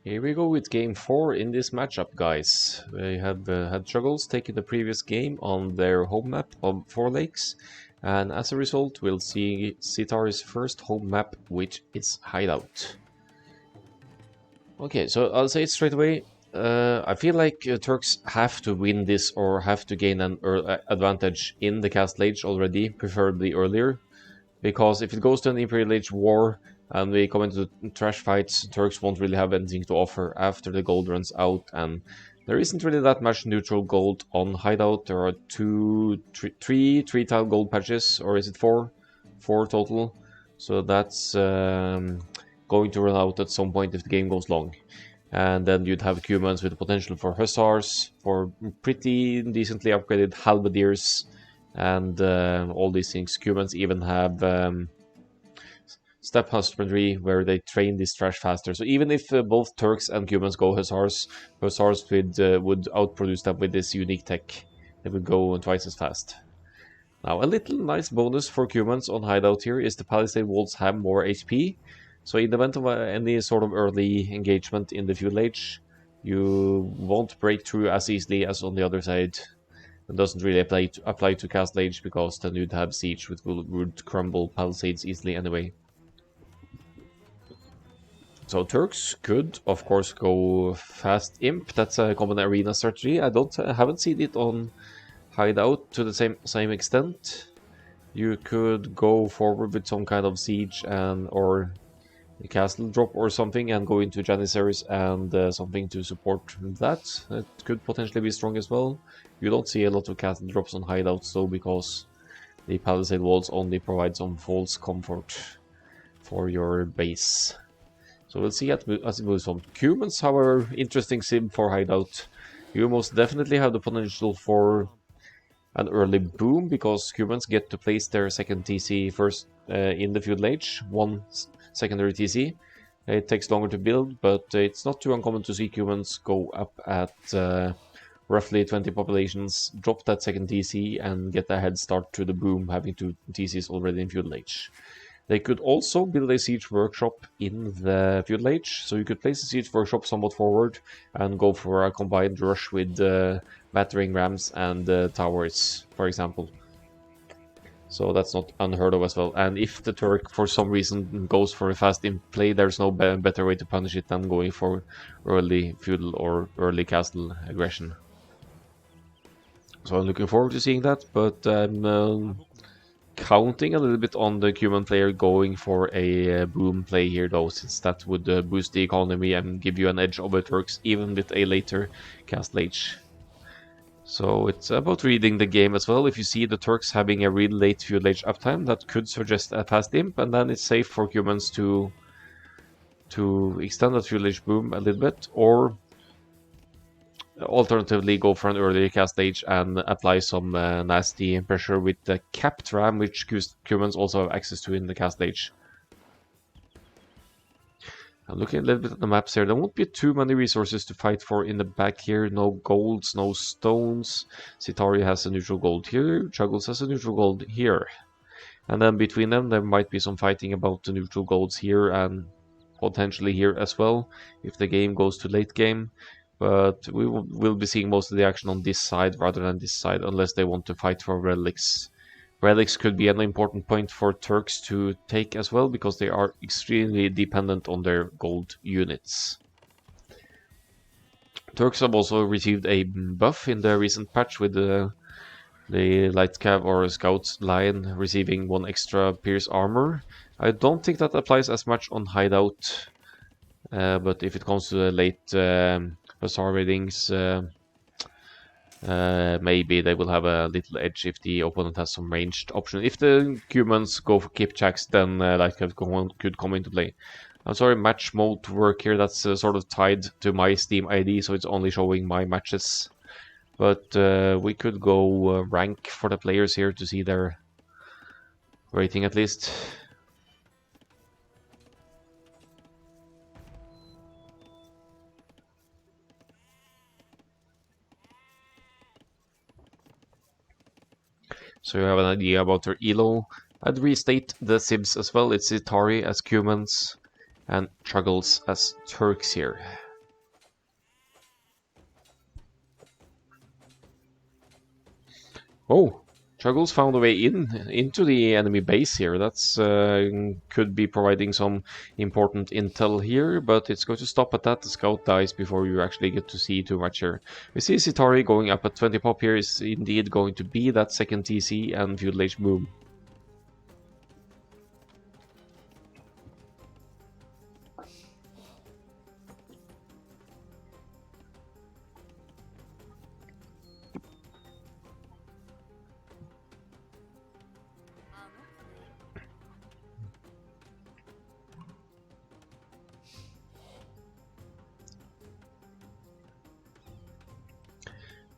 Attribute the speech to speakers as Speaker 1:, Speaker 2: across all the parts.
Speaker 1: Here we go with game 4 in this matchup, guys. We have had Chuggles taking the previous game on their home map of 4 lakes, and as a result we'll see Sithari's first home map, which is Hideout. Okay, so I'll say it straight away. I feel like Turks have to win this or have to gain an advantage in the Castle Age already, preferably earlier. Because if it goes to an Imperial Age war and we come into trash fights, Turks won't really have anything to offer after the gold runs out, and there isn't really that much neutral gold on Hideout. There are three tile gold patches, or is it four? Four total. So that's going to run out at some point if the game goes long. And then you'd have Cumans with the potential for Hussars, for pretty decently upgraded Halberdiers, and all these things. Cumans even have Step Husbandry, where they train this trash faster. So even if both Turks and Cumans go Hussars would outproduce them with this unique tech. They would go twice as fast. Now, a little nice bonus for Cumans on Hideout here is the Palisade Walls have more HP. So in the event of any sort of early engagement in the Feudal Age, you won't break through as easily as on the other side. It doesn't really apply to Castle Age, because then you'd have Siege, which would crumble Palisades easily anyway. So Turks could, of course, go fast Imp. That's a common arena strategy. I haven't seen it on Hideout to the same extent. You could go forward with some kind of Siege or a castle drop or something, and go into Janissaries and something to support that. It could potentially be strong as well. You don't see a lot of castle drops on Hideouts though, because the Palisade Walls only provide some false comfort for your base. So we'll see as it moves on. Cumans, however, interesting sim for Hideout. You most definitely have the potential for an early boom, because Cumans get to place their second TC first in the Feudal Age, one secondary TC. It takes longer to build, but it's not too uncommon to see Cumans go up at roughly 20 populations, drop that second TC, and get a head start to the boom, having 2 TCs already in Feudal Age. They could also build a siege workshop in the Feudal Age, so you could place the siege workshop somewhat forward and go for a combined rush with battering rams and towers, for example. So that's not unheard of as well. And if the Turk for some reason goes for a fast in play, there's no better way to punish it than going for early feudal or early castle aggression. So I'm looking forward to seeing that, but I'm counting a little bit on the Cuman player going for a boom play here though, since that would boost the economy and give you an edge over Turks even with a later Castle Age. So it's about reading the game as well. If you see the Turks having a really late Feudal Age uptime, that could suggest a fast imp, and then it's safe for Cumans to extend that Feudal Age boom a little bit, or alternatively go for an early Castle Age and apply some nasty pressure with the capped ram, which Cumans also have access to in the Castle Age. I'm looking a little bit at the maps here. There won't be too many resources to fight for in the back here. No golds, no stones. Sithari has a neutral gold here. Chuggles has a neutral gold here. And then between them, there might be some fighting about the neutral golds here and potentially here as well, if the game goes to late game. But we will be seeing most of the action on this side rather than this side, unless they want to fight for relics. Relics could be an important point for Turks to take as well, because they are extremely dependent on their gold units. Turks have also received a buff in the recent patch, with the light cav or scout line receiving 1 extra pierce armor. I don't think that applies as much on Hideout, but if it comes to the late Hussar readings, maybe they will have a little edge if the opponent has some ranged option. If the Cumans go for Kipchaks, then that could come into play. I'm sorry, match mode to work here. That's sort of tied to my Steam ID, so it's only showing my matches. But we could go rank for the players here to see their rating at least. So you have an idea about their elo. I'd restate the Sibs as well. It's Sithari as Cumans and Chuggles as Turks here. Oh, Chuggles found a way into the enemy base here. That's could be providing some important intel here, but it's going to stop at that. The scout dies before you actually get to see too much here. We see Sithari going up at 20 pop here is indeed going to be that second TC and Feudal Age boom.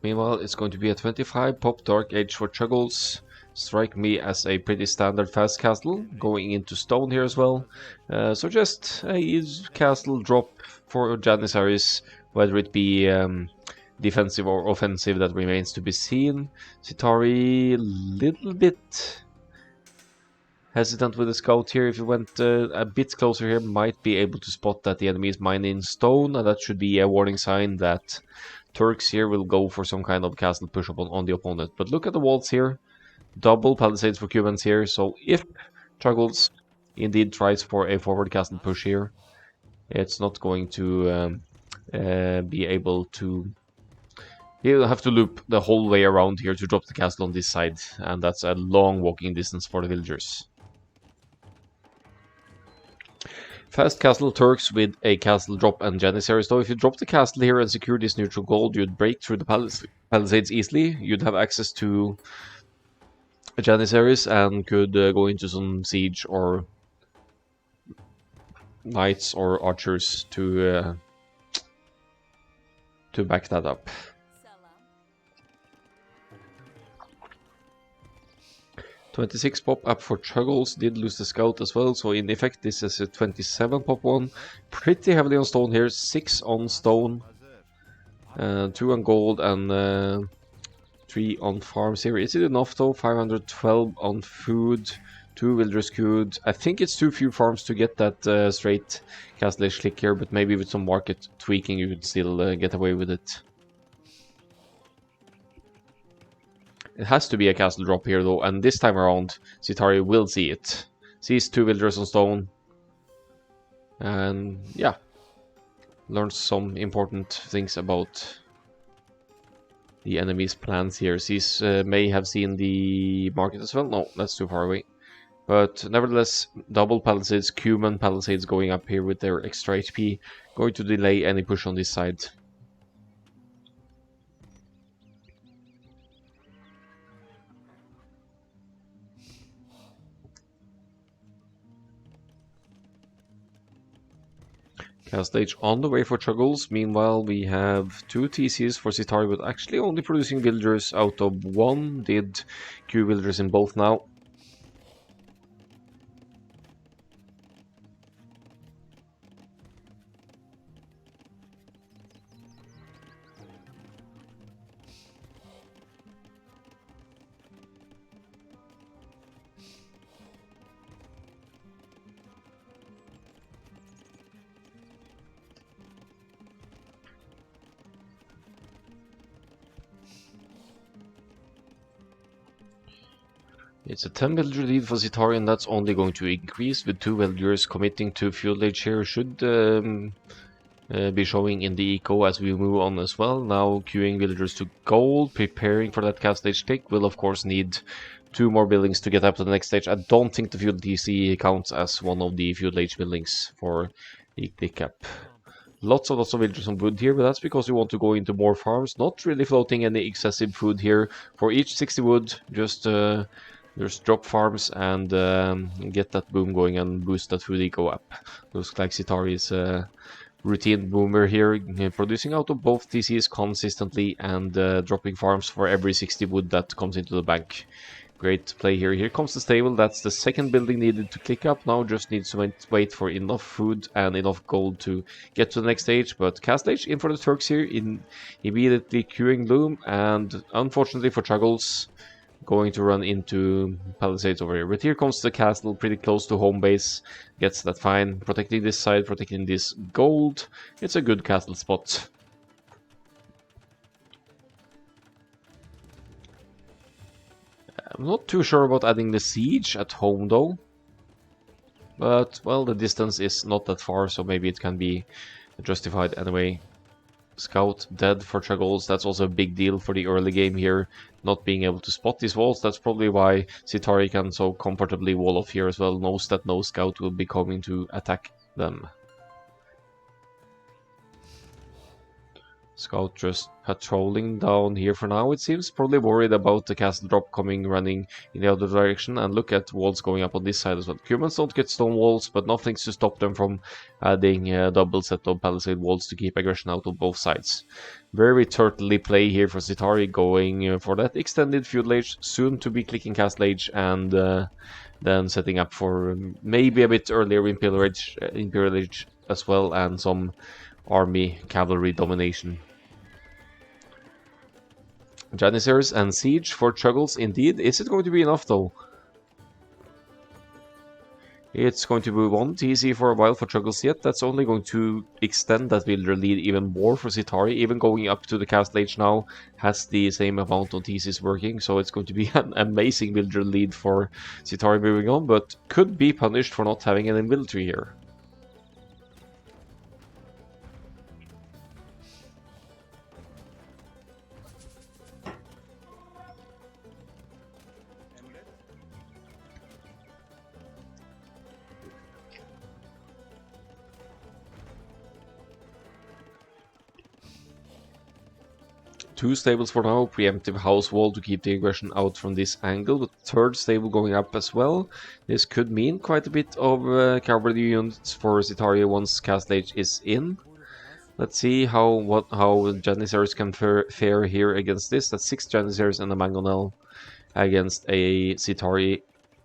Speaker 1: Meanwhile, it's going to be a 25 pop Dark Age for Chuggles. Strike me as a pretty standard fast castle, going into stone here as well. So just a castle drop for Janissaries, whether it be defensive or offensive, that remains to be seen. Sithari, little bit hesitant with the scout here. If you went a bit closer here, might be able to spot that the enemy is mining stone, and that should be a warning sign that Turks here will go for some kind of castle push up on the opponent. But look at the walls here. Double palisades for Cubans here. So if Chuggles indeed tries for a forward castle push here, it's not going to be able to... He'll have to loop the whole way around here to drop the castle on this side. And that's a long walking distance for the villagers. Fast castle Turks with a castle drop and Janissaries. Though if you drop the castle here and secure this neutral gold, you'd break through the palisades easily. You'd have access to Janissaries and could go into some siege or knights or archers to back that up. 26 pop up for Chuggles, did lose the scout as well, so in effect this is a 27 pop one. Pretty heavily on stone here, 6 on stone, 2 on gold and 3 on farms here. Is it enough though? 512 on food, 2 villagers queued. I think it's too few farms to get that straight castle-ish click here, but maybe with some market tweaking you could still get away with it. It has to be a castle drop here though, and this time around Sithari will see it. Sees 2 villagers on stone. And yeah, learns some important things about the enemy's plans here. Sees may have seen the market as well. No, that's too far away. But nevertheless, double palisades, Cuman palisades going up here with their extra HP, going to delay any push on this side. Cast stage on the way for Chuggles. Meanwhile, we have 2 TCs for Sithari, but actually only producing villagers out of 1. Did queue villagers in both now. It's a 10 villager lead for Sithari, and that's only going to increase with 2 villagers committing to Feudal Age here. Should be showing in the eco as we move on as well. Now queuing villagers to gold, preparing for that cast stage click. Will of course need 2 more buildings to get up to the next stage. I don't think the Feudal TC counts as one of the Feudal Age buildings for the click up. Lots of villagers on wood here, but that's because you want to go into more farms. Not really floating any excessive food here. For each 60 wood, just drop farms and get that boom going and boost that food eco up. Looks like Sithari is a routine boomer here, producing out of both TCs consistently and dropping farms for every 60 wood that comes into the bank. Great play here. Here comes the stable. That's the second building needed to click up. Now just needs to wait for enough food and enough gold to get to the next stage. But cast stage in for the Turks here, in immediately queuing Bloom, and unfortunately for Chuggles, going to run into palisades over here. But here comes the castle, pretty close to home base. Gets that fine. Protecting this side, protecting this gold. It's a good castle spot. I'm not too sure about adding the siege at home though. But, well, the distance is not that far, so maybe it can be justified anyway. Scout dead for Chuggles, that's also a big deal for the early game here, not being able to spot these walls. That's probably why Sithari can so comfortably wall off here as well, knows that no scout will be coming to attack them. Scout just patrolling down here for now, it seems. Probably worried about the castle drop coming running in the other direction. And look at walls going up on this side as well. Humans don't get stone walls, but nothing's to stop them from adding a double set of palisade walls to keep aggression out of both sides. Very turtly play here for Sithari, going for that extended feudal age, soon to be clicking castle age, and then setting up for maybe a bit earlier imperial age as well, and some army cavalry domination. Janissaries and siege for Chuggles indeed. Is it going to be enough though? It's going to be 1 TC for a while for Chuggles yet. That's only going to extend that villager lead even more for Sithari. Even going up to the castle age now has the same amount of TCs working, so it's going to be an amazing villager lead for Sithari moving on, but could be punished for not having any military here. Two stables for now, preemptive house wall to keep the aggression out from this angle, but third stable going up as well. This could mean quite a bit of cavalry units for Sithari once castle age is in. Let's see how Janissaries can fare here against this. That's 6 Janissaries and a Mangonel against a Sithari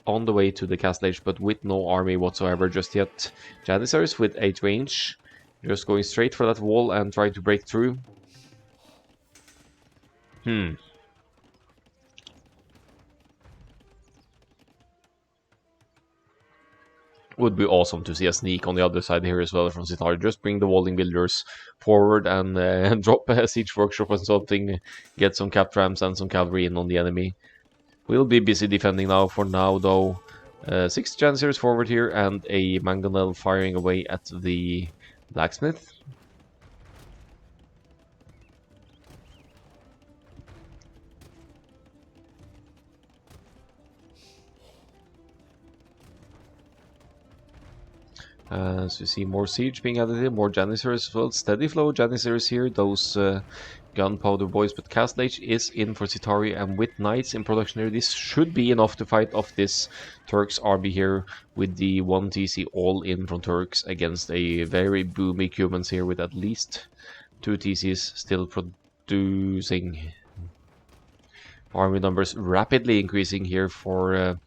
Speaker 1: on the way to the castle age, but with no army whatsoever just yet. Janissaries with 8 range, just going straight for that wall and trying to break through. Would be awesome to see a sneak on the other side here as well from Sithari. Just bring the walling builders forward and drop a siege workshop or something. Get some cap trams and some cavalry in on the enemy. We'll be busy defending now for now though. 6 Janissaries forward here and a Mangonel firing away at the blacksmith. As we see more siege being added in, more Janissaries as well. Steady flow Janissaries here, those gunpowder boys, but castle age is in for Sithari, and with knights in production here, this should be enough to fight off this Turks army here with the 1 TC all in from Turks against a very boomy Cumans here with at least 2 TCs still producing. Army numbers rapidly increasing here for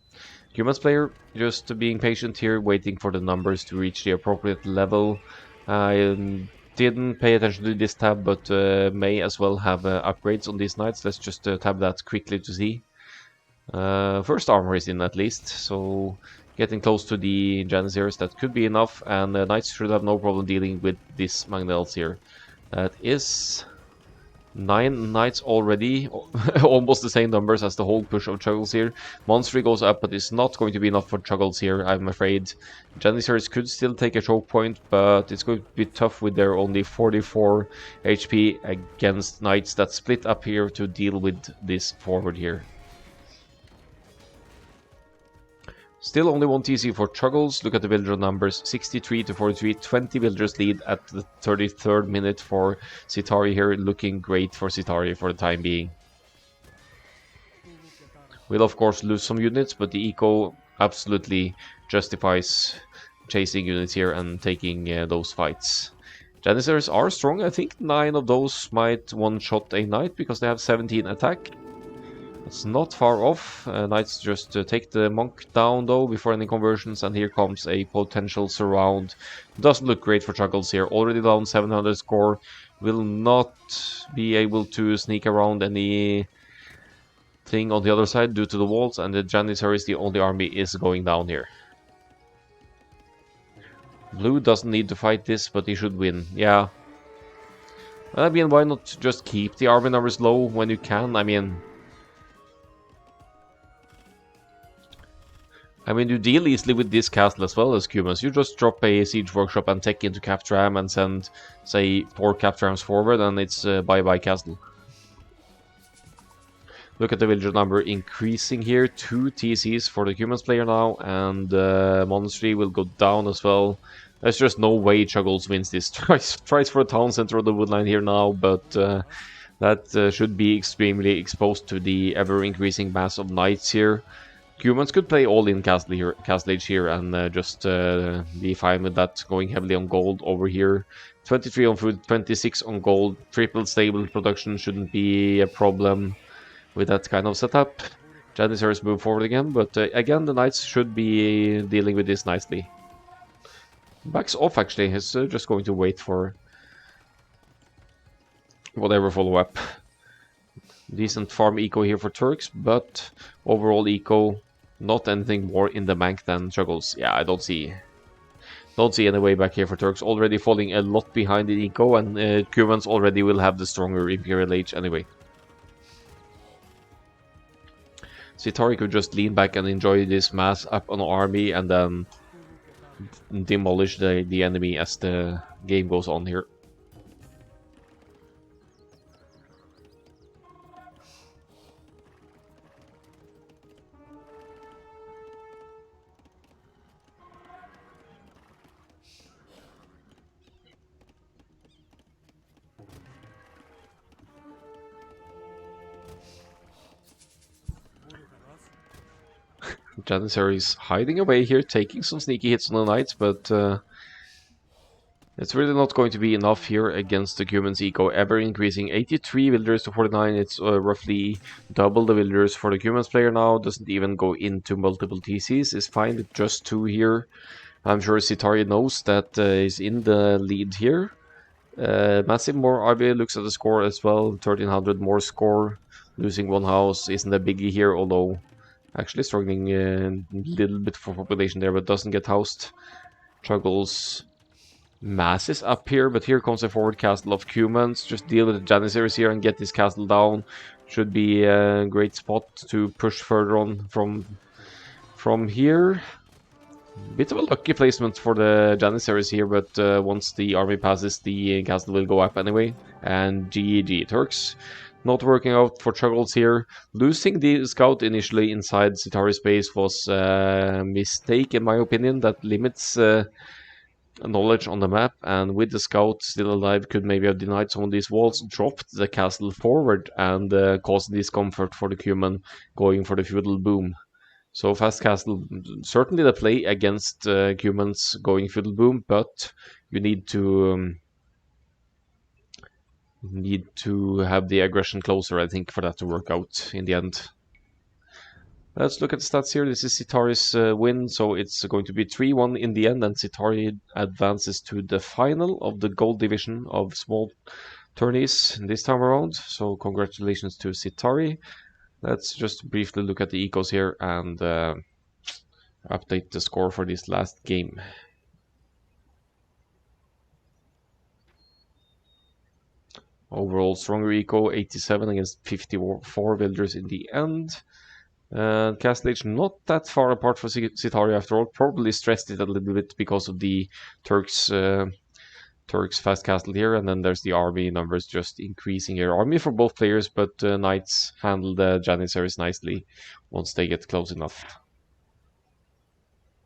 Speaker 1: Humans player, just being patient here, waiting for the numbers to reach the appropriate level. I didn't pay attention to this tab, but may as well have upgrades on these knights. Let's just tab that quickly to see. First armor is in at least, so getting close to the Janissaries, that could be enough, and knights should have no problem dealing with these Magnels here. That is 9 knights already, almost the same numbers as the whole push of Chuggles here. Monstry goes up, but it's not going to be enough for Chuggles here, I'm afraid. Janissaries could still take a choke point, but it's going to be tough with their only 44 HP against knights that split up here to deal with this forward here. Still only 1 TC for Chuggles. Look at the villager numbers, 63 to 43, 20 villagers lead at the 33rd minute for Sithari here. Looking great for Sithari for the time being. We'll of course lose some units, but the eco absolutely justifies chasing units here and taking those fights. Janissaries are strong. I think 9 of those might one-shot a knight because they have 17 attack. It's not far off. Knights just take the monk down though before any conversions, and here comes a potential surround. Doesn't look great for Chuggles here. Already down 700 score. Will not be able to sneak around anything on the other side due to the walls, and the Janissaries, the only army, is going down here. Blue doesn't need to fight this, but he should win. Yeah. I mean, why not just keep the army numbers low when you can? I mean, I mean, you deal easily with this castle as well as Cumans. You just drop a siege workshop and tech into cap ram and send, say, 4 cap rams forward, and it's bye-bye castle. Look at the villager number increasing here. 2 TCs for the Cumans player now, and monastery will go down as well. There's just no way Chuggles wins this. Tries for a town center of the woodline here now, but that should be extremely exposed to the ever-increasing mass of knights here. Humans could play all-in Castle Age here and just be fine with that, going heavily on gold over here. 23 on food, 26 on gold. Triple stable production shouldn't be a problem with that kind of setup. Janissaries move forward again, but again, the knights should be dealing with this nicely. Backs off, actually. He's just going to wait for whatever follow-up. Decent farm eco here for Turks, but overall eco, not anything more in the bank than Chuggles. Yeah, I don't see any way back here for Turks. Already falling a lot behind in eco, and Cumans already will have the stronger Imperial Age anyway. Sithari could just lean back and enjoy this mass up on the army, and then demolish the enemy as the game goes on here. Janissary is hiding away here, taking some sneaky hits on the knights, but it's really not going to be enough here against the Cumans eco, ever increasing 83 villagers to 49. It's roughly double the villagers for the Cumans player now. Doesn't even go into multiple TCs. Is fine with just 2 here. I'm sure Sithari knows that he's in the lead here. Massive more RB looks at the score as well. 1300 more score. Losing 1 house isn't a biggie here, although actually struggling a little bit for population there, but doesn't get housed. Chuggles masses up here, but here comes a forward castle of Cumans. Just deal with the Janissaries here and get this castle down. Should be a great spot to push further on from here. Bit of a lucky placement for the Janissaries here, but once the army passes, the castle will go up anyway. And GG Turks. Not working out for Chuggles here. Losing the scout initially inside Sithari's base was a mistake in my opinion. That limits knowledge on the map, and with the scout still alive, could maybe have denied some of these walls, dropped the castle forward, and caused discomfort for the Cuman going for the feudal boom. So fast castle, certainly the play against Cumans going feudal boom, but you need to have the aggression closer, I think, for that to work out in the end. Let's look at the stats here. This is Sithari's win, so it's going to be 3-1 in the end, and Sithari advances to the final of the gold division of small tourneys this time around. So congratulations to Sithari. Let's just briefly look at the ecos here and update the score for this last game. Overall, stronger eco, 87 against 54 villagers in the end. Castle Age not that far apart for Sithari after all. Probably stressed it a little bit because of the Turks fast castle here, and then there's the army numbers just increasing here. Army for both players, but knights handle the Janissaries nicely once they get close enough.